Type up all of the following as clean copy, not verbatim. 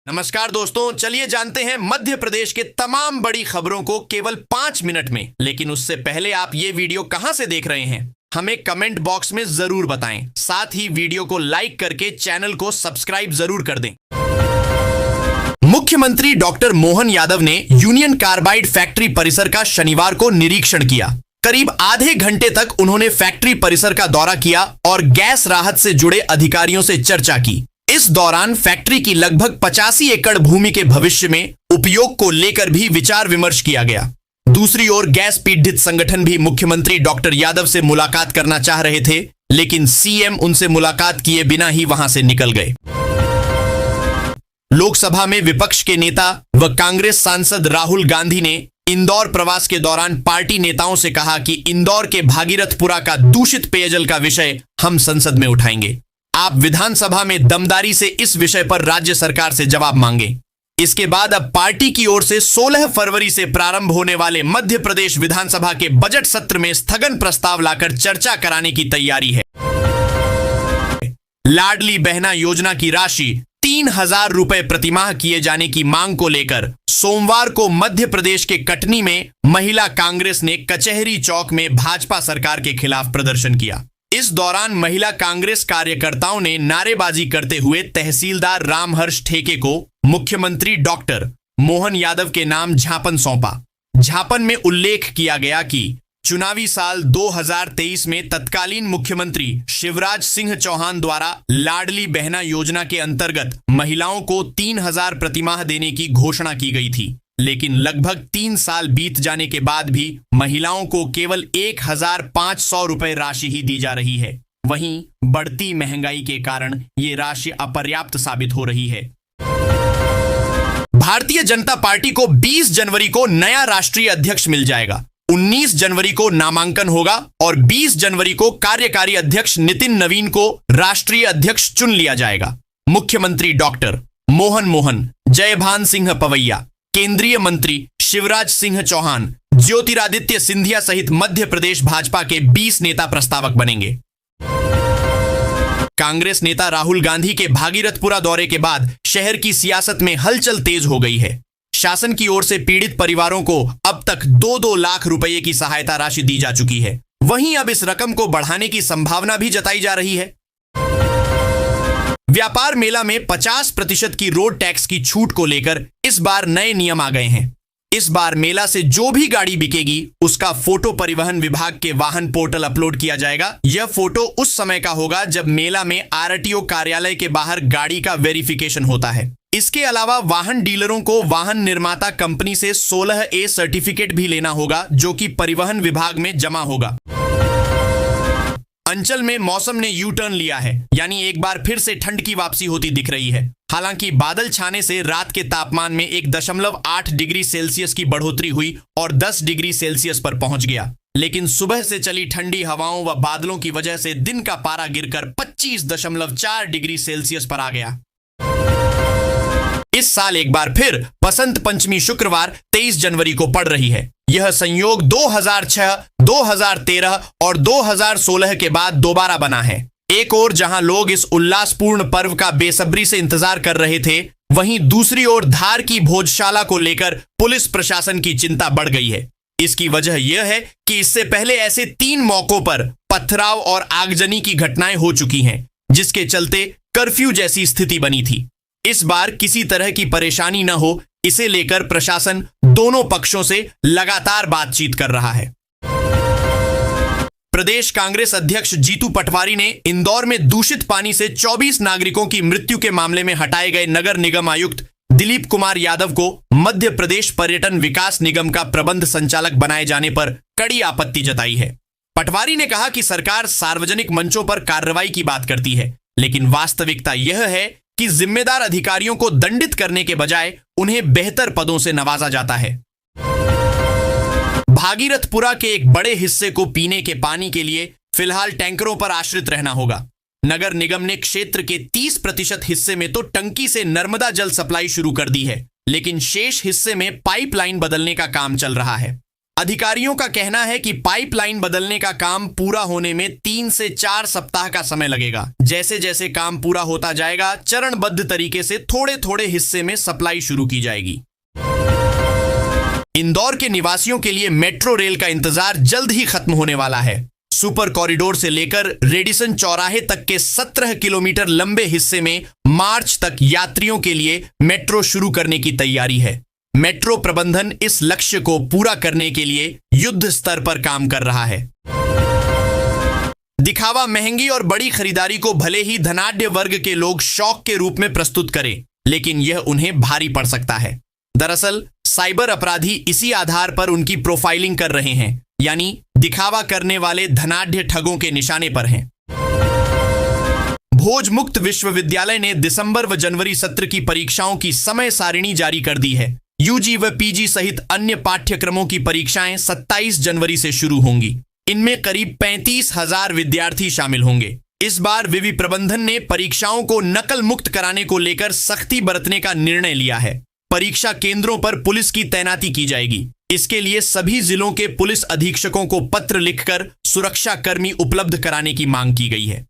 नमस्कार दोस्तों, चलिए जानते हैं मध्य प्रदेश के तमाम बड़ी खबरों को केवल 5 मिनट में। लेकिन उससे पहले आप ये वीडियो कहां से देख रहे हैं हमें कमेंट बॉक्स में जरूर बताएं। साथ ही वीडियो को लाइक करके चैनल को सब्सक्राइब जरूर कर दें। मुख्यमंत्री डॉक्टर मोहन यादव ने यूनियन कार्बाइड फैक्ट्री परिसर का शनिवार को निरीक्षण किया। करीब आधे घंटे तक उन्होंने फैक्ट्री परिसर का दौरा किया और गैस राहत से जुड़े अधिकारियों से चर्चा की। इस दौरान फैक्ट्री की लगभग 85 एकड़ भूमि के भविष्य में उपयोग को लेकर भी विचार विमर्श किया गया। दूसरी ओर गैस पीड़ित संगठन भी मुख्यमंत्री डॉक्टर यादव से मुलाकात करना चाह रहे थे, लेकिन सीएम उनसे मुलाकात किए बिना ही वहां से निकल गए। लोकसभा में विपक्ष के नेता व कांग्रेस सांसद राहुल गांधी ने इंदौर प्रवास के दौरान पार्टी नेताओं से कहा कि इंदौर के भागीरथपुरा का दूषित पेयजल का विषय हम संसद में उठाएंगे। आप विधानसभा में दमदारी से इस विषय पर राज्य सरकार से जवाब मांगे। इसके बाद अब पार्टी की ओर से 16 फरवरी से प्रारंभ होने वाले मध्य प्रदेश विधानसभा के बजट सत्र में स्थगन प्रस्ताव लाकर चर्चा कराने की तैयारी है। लाडली बहना योजना की राशि 3,000 रुपए प्रतिमाह किए जाने की मांग को लेकर सोमवार को मध्य प्रदेश के कटनी में महिला कांग्रेस ने कचहरी चौक में भाजपा सरकार के खिलाफ प्रदर्शन किया। इस दौरान महिला कांग्रेस कार्यकर्ताओं ने नारेबाजी करते हुए तहसीलदार रामहर्ष ठेके को मुख्यमंत्री डॉक्टर मोहन यादव के नाम ज्ञापन सौंपा। ज्ञापन में उल्लेख किया गया कि चुनावी साल 2023 में तत्कालीन मुख्यमंत्री शिवराज सिंह चौहान द्वारा लाडली बहना योजना के अंतर्गत महिलाओं को 3,000 प्रतिमाह देने की घोषणा की गई थी, लेकिन लगभग 3 साल बीत जाने के बाद भी महिलाओं को केवल 1,500 रुपए राशि ही दी जा रही है। वहीं बढ़ती महंगाई के कारण ये राशि अपर्याप्त साबित हो रही है। भारतीय जनता पार्टी को 20 जनवरी को नया राष्ट्रीय अध्यक्ष मिल जाएगा। 19 जनवरी को नामांकन होगा और 20 जनवरी को कार्यकारी अध्यक्ष नितिन नवीन को राष्ट्रीय अध्यक्ष चुन लिया जाएगा। मुख्यमंत्री डॉक्टर मोहन जयभान सिंह पवैया, केंद्रीय मंत्री शिवराज सिंह चौहान, ज्योतिरादित्य सिंधिया सहित मध्य प्रदेश भाजपा के 20 नेता प्रस्तावक बनेंगे। कांग्रेस नेता राहुल गांधी के भागीरथपुरा दौरे के बाद शहर की सियासत में हलचल तेज हो गई है। शासन की ओर से पीड़ित परिवारों को अब तक 2-2 लाख रुपए की सहायता राशि दी जा चुकी है। वहीं अब इस रकम को बढ़ाने की संभावना भी जताई जा रही है। व्यापार मेला में 50% की रोड टैक्स की छूट को लेकर इस बार नए नियम आ गए हैं। इस बार मेला से जो भी गाड़ी बिकेगी उसका फोटो परिवहन विभाग के वाहन पोर्टल अपलोड किया जाएगा। यह फोटो उस समय का होगा जब मेला में आरटीओ कार्यालय के बाहर गाड़ी का वेरिफिकेशन होता है। इसके अलावा वाहन डीलरों को वाहन निर्माता कंपनी से 16A सर्टिफिकेट भी लेना होगा, जो कि परिवहन विभाग में जमा होगा। अंचल में मौसम ने यू टर्न लिया है, यानी एक बार फिर से ठंड की वापसी होती दिख रही है। हालांकि बादल छाने से रात के तापमान में 1.8 डिग्री सेल्सियस की बढ़ोतरी हुई और 10 डिग्री सेल्सियस पर पहुंच गया, लेकिन सुबह से चली ठंडी हवाओं व बादलों की वजह से दिन का पारा गिरकर 25.4 डिग्री सेल्सियस पर आ गया। इस साल एक बार फिर बसंत पंचमी शुक्रवार 23 जनवरी को पड़ रही है। यह संयोग 2006, 2013 और 2016 के बाद दोबारा बना है। एक ओर जहां लोग इस उल्लासपूर्ण पर्व का बेसब्री से इंतजार कर रहे थे, वहीं दूसरी ओर धार की भोजशाला को लेकर पुलिस प्रशासन की चिंता बढ़ गई है। इसकी वजह यह है कि इससे पहले ऐसे 3 मौकों पर पथराव और आगजनी की घटनाएं हो चुकी हैं, जिसके चलते कर्फ्यू जैसी स्थिति बनी थी। इस बार किसी तरह की परेशानी न हो, इसे लेकर प्रशासन दोनों पक्षों से लगातार बातचीत कर रहा है। प्रदेश कांग्रेस अध्यक्ष जीतू पटवारी ने इंदौर में दूषित पानी से 24 नागरिकों की मृत्यु के मामले में हटाए गए नगर निगम आयुक्त दिलीप कुमार यादव को मध्य प्रदेश पर्यटन विकास निगम का प्रबंध संचालक बनाए जाने पर कड़ी आपत्ति जताई है। पटवारी ने कहा कि सरकार सार्वजनिक मंचों पर कार्रवाई की बात करती है, लेकिन वास्तविकता यह है कि जिम्मेदार अधिकारियों को दंडित करने के बजाय उन्हें बेहतर पदों से नवाजा जाता है। भागीरथपुरा के एक बड़े हिस्से को पीने के पानी के लिए फिलहाल टैंकरों पर आश्रित रहना होगा। नगर निगम ने क्षेत्र के 30% हिस्से में तो टंकी से नर्मदा जल सप्लाई शुरू कर दी है, लेकिन शेष हिस्से में पाइपलाइन बदलने का काम चल रहा है। अधिकारियों का कहना है कि पाइपलाइन बदलने का काम पूरा होने में 3 से 4 सप्ताह का समय लगेगा। जैसे जैसे काम पूरा होता जाएगा, चरणबद्ध तरीके से थोड़े थोड़े हिस्से में सप्लाई शुरू की जाएगी। इंदौर के निवासियों के लिए मेट्रो रेल का इंतजार जल्द ही खत्म होने वाला है। सुपर कॉरिडोर से लेकर रेडिसन चौराहे तक के 17 किलोमीटर लंबे हिस्से में मार्च तक यात्रियों के लिए मेट्रो शुरू करने की तैयारी है। मेट्रो प्रबंधन इस लक्ष्य को पूरा करने के लिए युद्ध स्तर पर काम कर रहा है। दिखावा महंगी और बड़ी खरीदारी को भले ही धनाढ्य वर्ग के लोग शौक के रूप में प्रस्तुत करें, लेकिन यह उन्हें भारी पड़ सकता है। दरअसल साइबर अपराधी इसी आधार पर उनकी प्रोफाइलिंग कर रहे हैं, यानी दिखावा करने वाले धनाढ्य ठगों के निशाने पर हैं। भोज मुक्त विश्वविद्यालय ने दिसंबर व जनवरी सत्र की परीक्षाओं की समय सारिणी जारी कर दी है। यूजी व पीजी सहित अन्य पाठ्यक्रमों की परीक्षाएं 27 जनवरी से शुरू होंगी। इनमें करीब 35,000 विद्यार्थी शामिल होंगे। इस बार विवि प्रबंधन ने परीक्षाओं को नकल मुक्त कराने को लेकर सख्ती बरतने का निर्णय लिया है। परीक्षा केंद्रों पर पुलिस की तैनाती की जाएगी। इसके लिए सभी जिलों के पुलिस अधीक्षकों को पत्र लिखकर सुरक्षा कर्मी उपलब्ध कराने की मांग की गई है।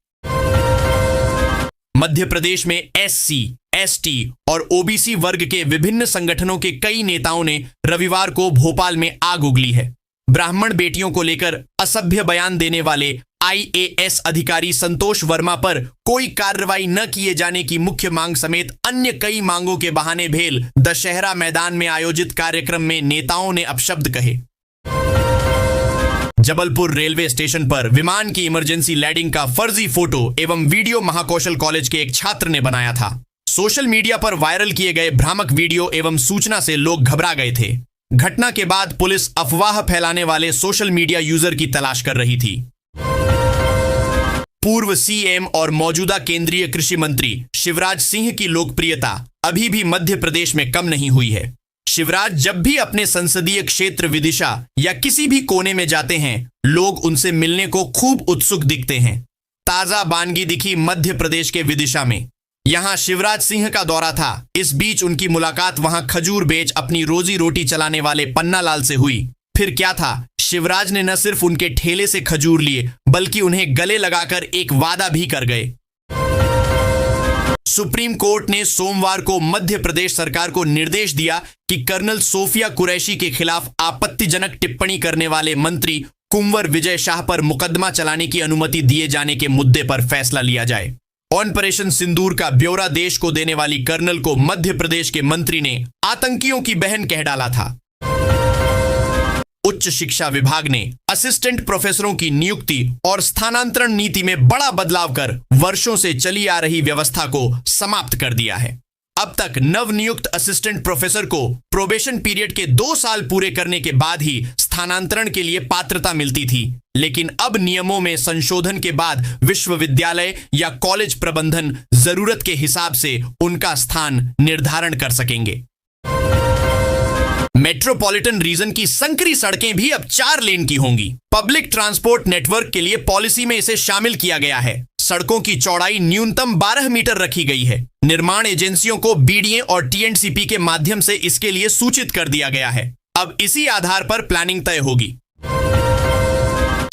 मध्य प्रदेश में एससी, एसटी और ओबीसी वर्ग के विभिन्न संगठनों के कई नेताओं ने रविवार को भोपाल में आग उगली है। ब्राह्मण बेटियों को लेकर असभ्य बयान देने वाले आईएएस अधिकारी संतोष वर्मा पर कोई कार्रवाई न किए जाने की मुख्य मांग समेत अन्य कई मांगों के बहाने भेल दशहरा मैदान में आयोजित कार्यक्रम में नेताओं ने अपशब्द कहे। जबलपुर रेलवे स्टेशन पर विमान की इमरजेंसी लैंडिंग का फर्जी फोटो एवं वीडियो महाकौशल कॉलेज के एक छात्र ने बनाया था। सोशल मीडिया पर वायरल किए गए भ्रामक वीडियो एवं सूचना से लोग घबरा गए थे। घटना के बाद पुलिस अफवाह फैलाने वाले सोशल मीडिया यूजर की तलाश कर रही थी। पूर्व सीएम और मौजूदा केंद्रीय कृषि मंत्री शिवराज सिंह की लोकप्रियता अभी भी मध्य प्रदेश में कम नहीं हुई है। शिवराज जब भी अपने संसदीय क्षेत्र विदिशा या किसी भी कोने में जाते हैं, लोग उनसे मिलने को खूब उत्सुक दिखते हैं। ताजा बानगी दिखी मध्य प्रदेश के विदिशा में। यहां शिवराज सिंह का दौरा था। इस बीच उनकी मुलाकात वहां खजूर बेच अपनी रोजी रोटी चलाने वाले पन्नालाल से हुई। फिर क्या था, शिवराज ने न सिर्फ उनके ठेले से खजूर लिए, बल्कि उन्हें गले लगाकर एक वादा भी कर गए। सुप्रीम कोर्ट ने सोमवार को मध्य प्रदेश सरकार को निर्देश दिया कि कर्नल सोफिया कुरैशी के खिलाफ आपत्तिजनक टिप्पणी करने वाले मंत्री कुंवर विजय शाह पर मुकदमा चलाने की अनुमति दिए जाने के मुद्दे पर फैसला लिया जाए। ऑपरेशन सिंदूर का ब्यौरा देश को देने वाली कर्नल को मध्य प्रदेश के मंत्री ने आतंकियों की बहन कह डाला था। उच्च शिक्षा विभाग ने असिस्टेंट प्रोफेसरों की नियुक्ति और स्थानांतरण नीति में बड़ा बदलाव कर वर्षों से चली आ रही व्यवस्था को समाप्त कर दिया है। अब तक नवनियुक्त असिस्टेंट प्रोफेसर को प्रोबेशन पीरियड के 2 साल पूरे करने के बाद ही स्थानांतरण के लिए पात्रता मिलती थी, लेकिन अब नियमों में संशोधन के बाद विश्वविद्यालय या कॉलेज प्रबंधन जरूरत के हिसाब से उनका स्थान निर्धारण कर सकेंगे। मेट्रोपॉलिटन रीजन की संकरी सड़कें भी अब 4 लेन की होंगी। पब्लिक ट्रांसपोर्ट नेटवर्क के लिए पॉलिसी में इसे शामिल किया गया है। सड़कों की चौड़ाई न्यूनतम 12 मीटर रखी गई है। निर्माण एजेंसियों को बीडीए और टीएनसीपी के माध्यम से इसके लिए सूचित कर दिया गया है। अब इसी आधार पर प्लानिंग तय होगी।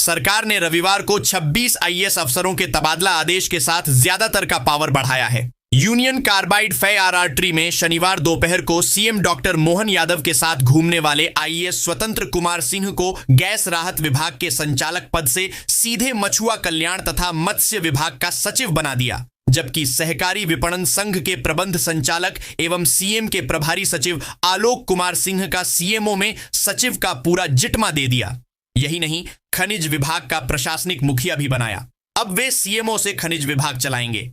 सरकार ने रविवार को 26 आईएएस अफसरों के तबादला आदेश के साथ ज्यादातर का पावर बढ़ाया है। यूनियन कार्बाइड FAIR ट्री में शनिवार दोपहर को सीएम डॉक्टर मोहन यादव के साथ घूमने वाले आईएएस स्वतंत्र कुमार सिंह को गैस राहत विभाग के संचालक पद से सीधे मछुआ कल्याण तथा मत्स्य विभाग का सचिव बना दिया, जबकि सहकारी विपणन संघ के प्रबंध संचालक एवं सीएम के प्रभारी सचिव आलोक कुमार सिंह का सीएमओ में सचिव का पूरा जिटमा दे दिया। यही नहीं, खनिज विभाग का प्रशासनिक मुखिया भी बनाया। अब वे सीएमओ से खनिज विभाग चलाएंगे।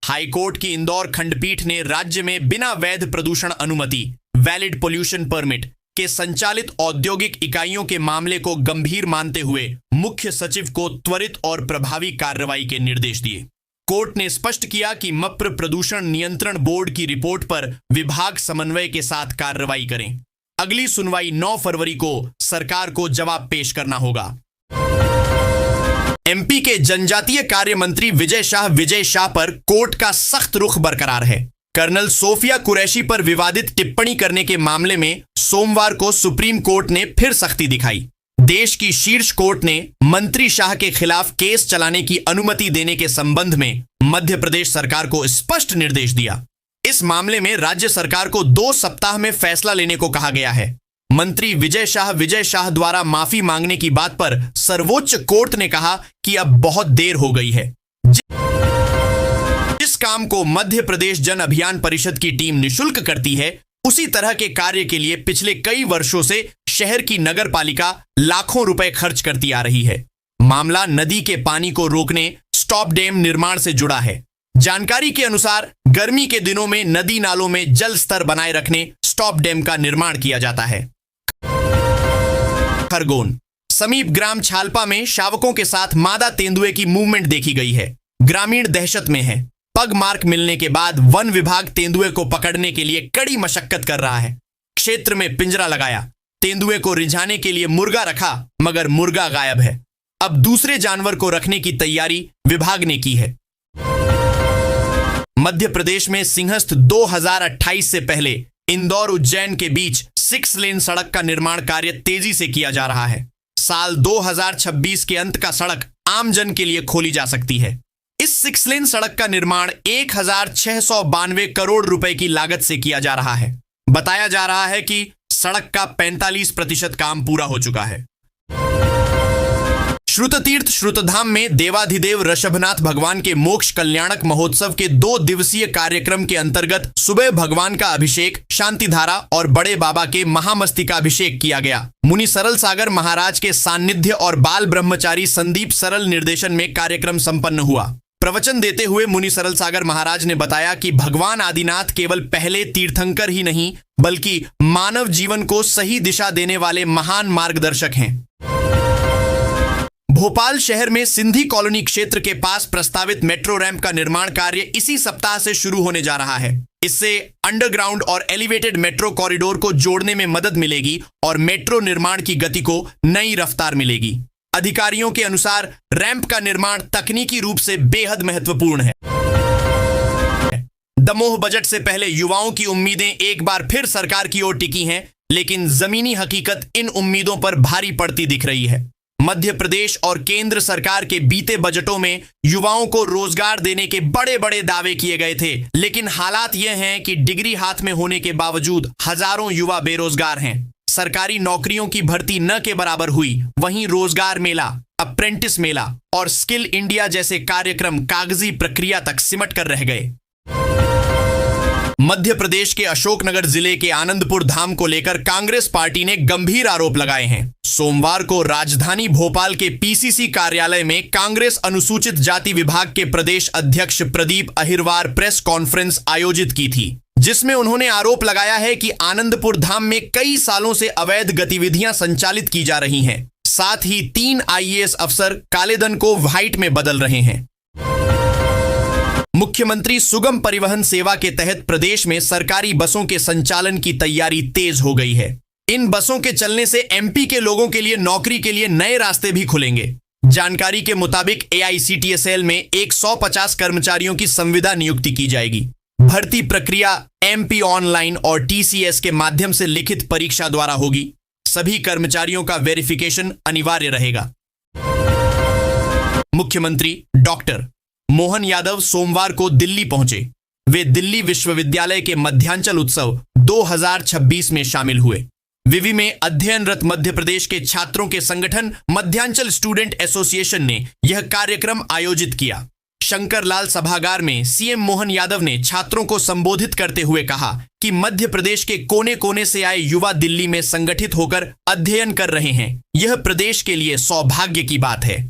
हाईकोर्ट की इंदौर खंडपीठ ने राज्य में बिना वैध प्रदूषण अनुमति वैलिड पोल्यूशन परमिट के संचालित औद्योगिक इकाइयों के मामले को गंभीर मानते हुए मुख्य सचिव को त्वरित और प्रभावी कार्रवाई के निर्देश दिए। कोर्ट ने स्पष्ट किया कि मप्र प्रदूषण नियंत्रण बोर्ड की रिपोर्ट पर विभाग समन्वय के साथ कार्रवाई करें। अगली सुनवाई 9 फरवरी को सरकार को जवाब पेश करना होगा। एमपी के जनजातीय कार्य मंत्री विजय शाह पर कोर्ट का सख्त रुख बरकरार है। कर्नल सोफिया कुरैशी पर विवादित टिप्पणी करने के मामले में सोमवार को सुप्रीम कोर्ट ने फिर सख्ती दिखाई। देश की शीर्ष कोर्ट ने मंत्री शाह के खिलाफ केस चलाने की अनुमति देने के संबंध में मध्य प्रदेश सरकार को स्पष्ट निर्देश दिया। इस मामले में राज्य सरकार को 2 सप्ताह में फैसला लेने को कहा गया है। मंत्री विजय शाह द्वारा माफी मांगने की बात पर सर्वोच्च कोर्ट ने कहा कि अब बहुत देर हो गई है। जिस काम को मध्य प्रदेश जन अभियान परिषद की टीम निशुल्क करती है, उसी तरह के कार्य के लिए पिछले कई वर्षों से शहर की नगर पालिका लाखों रुपए खर्च करती आ रही है। मामला नदी के पानी को रोकने स्टॉप डैम निर्माण से जुड़ा है। जानकारी के अनुसार गर्मी के दिनों में नदी नालों में जल स्तर बनाए रखने स्टॉप डैम का निर्माण किया जाता है। खरगोन समीप ग्राम छालपा में शावकों के साथ मादा तेंदुए की मूवमेंट देखी गई है। ग्रामीण दहशत में है। पग मार्क मिलने के बाद वन विभाग तेंदुए को पकड़ने के लिए कड़ी मशक्कत कर रहा है। क्षेत्र में पिंजरा लगाया, तेंदुए को रिझाने के लिए मुर्गा रखा, मगर मुर्गा गायब है। अब दूसरे जानवर को रखने की तैयारी विभाग ने की है। मध्य प्रदेश में सिंहस्थ 2028 से पहले इंदौर उज्जैन के बीच 6 लेन सड़क का निर्माण कार्य तेजी से किया जा रहा है। साल 2026 के अंत का सड़क आम जन के लिए खोली जा सकती है। इस 6 लेन सड़क का निर्माण 1692 करोड़ रुपए की लागत से किया जा रहा है। बताया जा रहा है कि सड़क का 45% काम पूरा हो चुका है। श्रुततीर्थ श्रुतधाम में देवाधिदेव ऋषभनाथ भगवान के मोक्ष कल्याणक महोत्सव के 2 दिवसीय कार्यक्रम के अंतर्गत सुबह भगवान का अभिषेक, शांतिधारा और बड़े बाबा के महामस्तिकाभिषेक किया गया। मुनि सरल सागर महाराज के सान्निध्य और बाल ब्रह्मचारी संदीप सरल निर्देशन में कार्यक्रम संपन्न हुआ। प्रवचन देते हुए मुनि सरल सागर महाराज ने बताया कि भगवान आदिनाथ केवल पहले तीर्थंकर ही नहीं, बल्कि मानव जीवन को सही दिशा देने वाले महान मार्गदर्शक हैं। भोपाल शहर में सिंधी कॉलोनी क्षेत्र के पास प्रस्तावित मेट्रो रैंप का निर्माण कार्य इसी सप्ताह से शुरू होने जा रहा है। इससे अंडरग्राउंड और एलिवेटेड मेट्रो कॉरिडोर को जोड़ने में मदद मिलेगी और मेट्रो निर्माण की गति को नई रफ्तार मिलेगी। अधिकारियों के अनुसार रैंप का निर्माण तकनीकी रूप से बेहद महत्वपूर्ण है। दमोह बजट से पहले युवाओं की उम्मीदें एक बार फिर सरकार की ओर टिकी हैं, लेकिन जमीनी हकीकत इन उम्मीदों पर भारी पड़ती दिख रही है। मध्य प्रदेश और केंद्र सरकार के बीते बजटों में युवाओं को रोजगार देने के बड़े बड़े दावे किए गए थे, लेकिन हालात यह हैं कि डिग्री हाथ में होने के बावजूद हजारों युवा बेरोजगार हैं। सरकारी नौकरियों की भर्ती न के बराबर हुई, वहीं रोजगार मेला, अप्रेंटिस मेला और स्किल इंडिया जैसे कार्यक्रम कागजी प्रक्रिया तक सिमट कर रह गए। मध्य प्रदेश के अशोकनगर जिले के आनंदपुर धाम को लेकर कांग्रेस पार्टी ने गंभीर आरोप लगाए हैं। सोमवार को राजधानी भोपाल के पीसीसी कार्यालय में कांग्रेस अनुसूचित जाति विभाग के प्रदेश अध्यक्ष प्रदीप अहिरवार प्रेस कॉन्फ्रेंस आयोजित की थी, जिसमें उन्होंने आरोप लगाया है कि आनंदपुर धाम में कई सालों से अवैध गतिविधियां संचालित की जा रही हैं। साथ ही 3 आईएएस अफसर काले धन को व्हाइट में बदल रहे हैं। मुख्यमंत्री सुगम परिवहन सेवा के तहत प्रदेश में सरकारी बसों के संचालन की तैयारी तेज हो गई है। इन बसों के चलने से एमपी के लोगों के लिए नौकरी के लिए नए रास्ते भी खुलेंगे। जानकारी के मुताबिक एआईसीटीएसएल में 150 कर्मचारियों की संविदा नियुक्ति की जाएगी। भर्ती प्रक्रिया एमपी ऑनलाइन और टीसीएस के माध्यम से लिखित परीक्षा द्वारा होगी। सभी कर्मचारियों का वेरिफिकेशन अनिवार्य रहेगा। मुख्यमंत्री डॉक्टर मोहन यादव सोमवार को दिल्ली पहुंचे। वे दिल्ली विश्वविद्यालय के मध्यांचल उत्सव 2026 में शामिल हुए। विवि में अध्ययनरत मध्य प्रदेश के छात्रों के संगठन मध्यांचल स्टूडेंट एसोसिएशन ने यह कार्यक्रम आयोजित किया। शंकरलाल सभागार में सीएम मोहन यादव ने छात्रों को संबोधित करते हुए कहा कि मध्य प्रदेश के कोने कोने से आए युवा दिल्ली में संगठित होकर अध्ययन कर रहे हैं। यह प्रदेश के लिए सौभाग्य की बात है।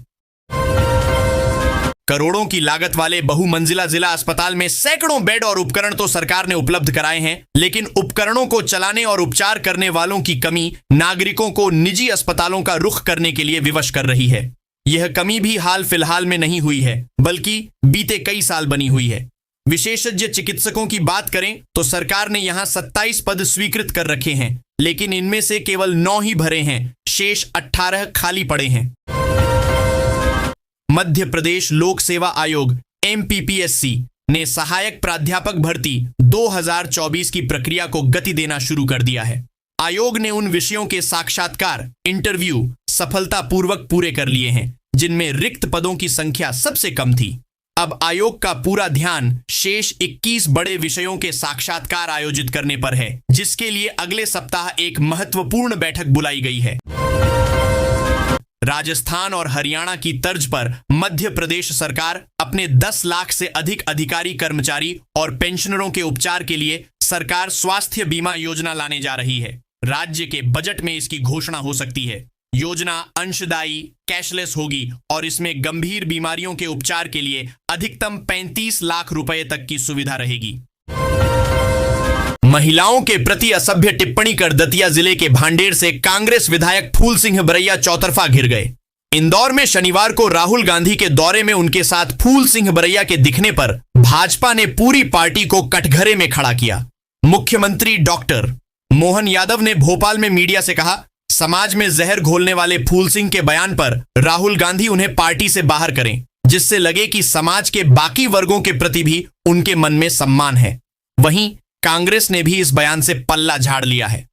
करोड़ों की लागत वाले बहुमंजिला जिला अस्पताल में सैकड़ों बेड और उपकरण तो सरकार ने उपलब्ध कराए हैं, लेकिन उपकरणों को चलाने और उपचार करने वालों की कमी नागरिकों को निजी अस्पतालों का रुख करने के लिए विवश कर रही है। यह कमी भी हाल फिलहाल में नहीं हुई है, बल्कि बीते कई साल बनी हुई है। विशेषज्ञ चिकित्सकों की बात करें तो सरकार ने यहां 27 पद स्वीकृत कर रखे हैं, लेकिन इनमें से केवल 9 ही भरे हैं, शेष 18 खाली पड़े हैं। मध्य प्रदेश लोक सेवा आयोग एमपीपीएससी ने सहायक प्राध्यापक भर्ती 2024 की प्रक्रिया को गति देना शुरू कर दिया है। आयोग ने उन विषयों के साक्षात्कार इंटरव्यू सफलतापूर्वक पूरे कर लिए हैं जिनमें रिक्त पदों की संख्या सबसे कम थी। अब आयोग का पूरा ध्यान शेष 21 बड़े विषयों के साक्षात्कार आयोजित करने पर है, जिसके लिए अगले सप्ताह एक महत्वपूर्ण बैठक बुलाई गई है। राजस्थान और हरियाणा की तर्ज पर मध्य प्रदेश सरकार अपने 10 लाख से अधिक अधिकारी कर्मचारी और पेंशनरों के उपचार के लिए सरकार स्वास्थ्य बीमा योजना लाने जा रही है। राज्य के बजट में इसकी घोषणा हो सकती है। योजना अंशदायी, कैशलेस होगी और इसमें गंभीर बीमारियों के उपचार के लिए अधिकतम 35 लाख रुपए तक की सुविधा रहेगी। महिलाओं के प्रति असभ्य टिप्पणी कर दतिया जिले के भांडेर से कांग्रेस विधायक फूल सिंह बरैया चौतरफा घिर गए। इंदौर में शनिवार को राहुल गांधी के दौरे में उनके साथ फूल सिंह बरैया के दिखने पर भाजपा ने पूरी पार्टी को कटघरे में खड़ा किया। मुख्यमंत्री डॉक्टर मोहन यादव ने भोपाल में मीडिया से कहा, समाज में जहर घोलने वाले फूल सिंह के बयान पर राहुल गांधी उन्हें पार्टी से बाहर करें, जिससे लगे कि समाज के बाकी वर्गों के प्रति भी उनके मन में सम्मान है। वहीं कांग्रेस ने भी इस बयान से पल्ला झाड़ लिया है।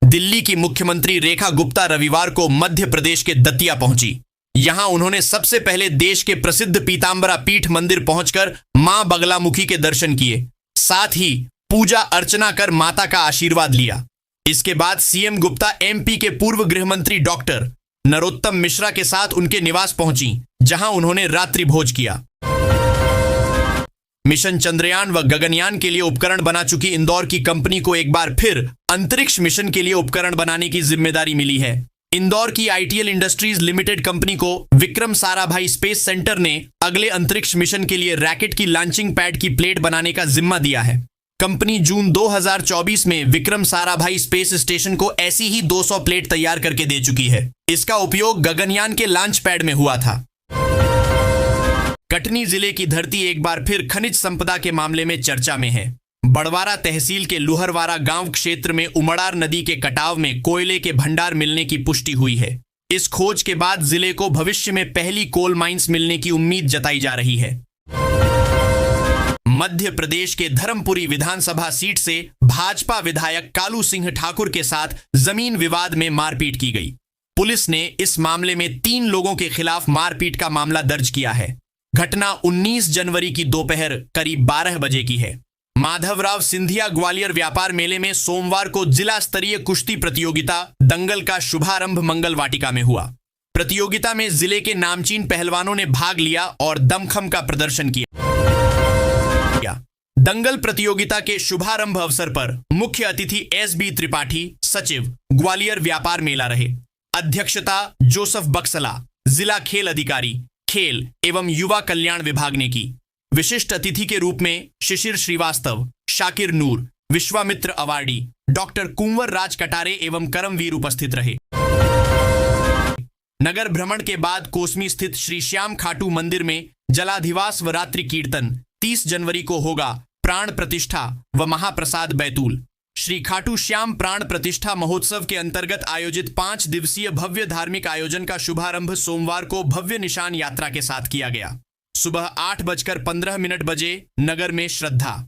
दिल्ली की मुख्यमंत्री रेखा गुप्ता रविवार को मध्य प्रदेश के दतिया पहुंची। यहां उन्होंने सबसे पहले देश के प्रसिद्ध पीतांबरा पीठ मंदिर पहुंचकर मां बगलामुखी के दर्शन किए, साथ ही पूजा अर्चना कर माता का आशीर्वाद लिया। इसके बाद सीएम गुप्ता एमपी के पूर्व गृह मंत्री डॉक्टर नरोत्तम मिश्रा के साथ उनके निवास पहुंची, जहां उन्होंने रात्रि भोज किया। मिशन चंद्रयान व गगनयान के लिए उपकरण बना चुकी इंदौर की कंपनी को एक बार फिर अंतरिक्ष मिशन के लिए उपकरण बनाने की जिम्मेदारी मिली है। इंदौर की आईटीएल इंडस्ट्रीज लिमिटेड कंपनी को विक्रम साराभाई स्पेस सेंटर ने अगले अंतरिक्ष मिशन के लिए रैकेट की लॉन्चिंग पैड की प्लेट बनाने का जिम्मा दिया है। कंपनी जून 2024 में विक्रम साराभाई स्पेस स्टेशन को ऐसी ही 200 प्लेट तैयार करके दे चुकी है। इसका उपयोग गगनयान के लॉन्च पैड में हुआ था। कटनी जिले की धरती एक बार फिर खनिज संपदा के मामले में चर्चा में है। बड़वारा तहसील के लुहरवारा गांव क्षेत्र में उमड़ार नदी के कटाव में कोयले के भंडार मिलने की पुष्टि हुई है। इस खोज के बाद जिले को भविष्य में पहली कोल माइंस मिलने की उम्मीद जताई जा रही है। मध्य प्रदेश के धर्मपुरी विधानसभा सीट से भाजपा विधायक कालू सिंह ठाकुर के साथ जमीन विवाद में मारपीट की गई। पुलिस ने इस मामले में 3 लोगों के खिलाफ मारपीट का मामला दर्ज किया है। घटना 19 जनवरी की दोपहर करीब 12 बजे की है। माधवराव सिंधिया ग्वालियर व्यापार मेले में सोमवार को जिला स्तरीय कुश्ती प्रतियोगिता दंगल का शुभारंभ मंगल वाटिका में हुआ। प्रतियोगिता में जिले के नामचीन पहलवानों ने भाग लिया और दमखम का प्रदर्शन किया। दंगल प्रतियोगिता के शुभारंभ अवसर पर मुख्य अतिथि एसबी त्रिपाठी सचिव ग्वालियर व्यापार मेला रहे। अध्यक्षता जोसफ बक्सला जिला खेल अधिकारी खेल एवं युवा कल्याण विभाग ने की। विशिष्ट अतिथि के रूप में शिशिर श्रीवास्तव, शाकिर नूर, विश्वामित्र अवार्डी, डॉक्टर कुंवर राज कटारे एवं करमवीर उपस्थित रहे। नगर भ्रमण के बाद कोसमी स्थित श्री श्याम खाटू मंदिर में जलाधिवास व रात्रि कीर्तन 30 जनवरी को होगा। प्राण प्रतिष्ठा व महाप्रसाद बैतूल। श्री खाटू श्याम प्राण प्रतिष्ठा महोत्सव के अंतर्गत आयोजित 5 दिवसीय भव्य धार्मिक आयोजन का शुभारंभ सोमवार को भव्य निशान यात्रा के साथ किया गया। सुबह 8:15 बजे नगर में श्रद्धा,